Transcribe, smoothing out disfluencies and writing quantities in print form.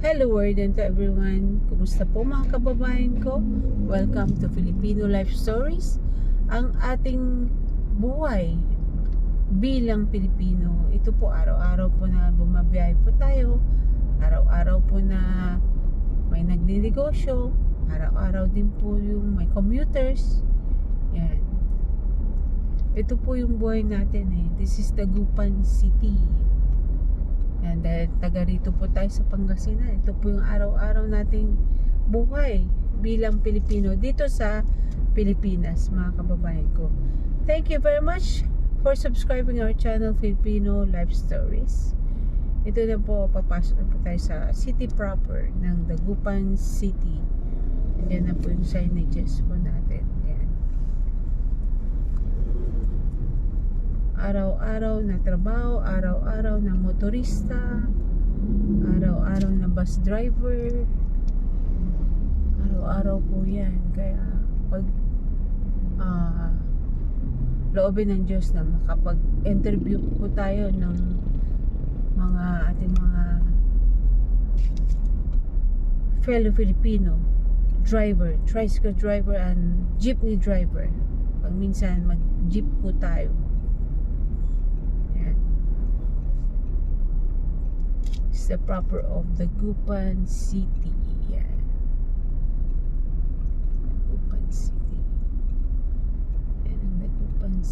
Hello world and to everyone. Kumusta po mga kababayan ko? Welcome to Filipino Life Stories. Ang ating buhay bilang Pilipino. Ito po araw-araw po na bumabiyahe po tayo. Araw-araw po na may nagninegosyo. Araw-araw din po yung may commuters. Yan. Ito po yung buhay natin eh. This is Dagupan City. Yan, dahil taga rito po tayo sa Pangasinan. Ito po yung araw-araw nating buhay bilang Pilipino dito sa Pilipinas, mga kababayan ko. Thank you very much for subscribing our channel, Filipino Life Stories. Ito na po, papasok na po tayo sa city proper ng Dagupan City. Yan na po yung signages po natin. Yan. Araw-araw na trabaho, araw-araw na motorista, araw-araw na bus driver, araw-araw po yan. Kaya pag loobin ng Diyos na makapag-interview po tayo ng ating mga fellow Filipino driver, tricycle driver and jeepney driver. Pag minsan mag-jeep po tayo. The proper of Dagupan City.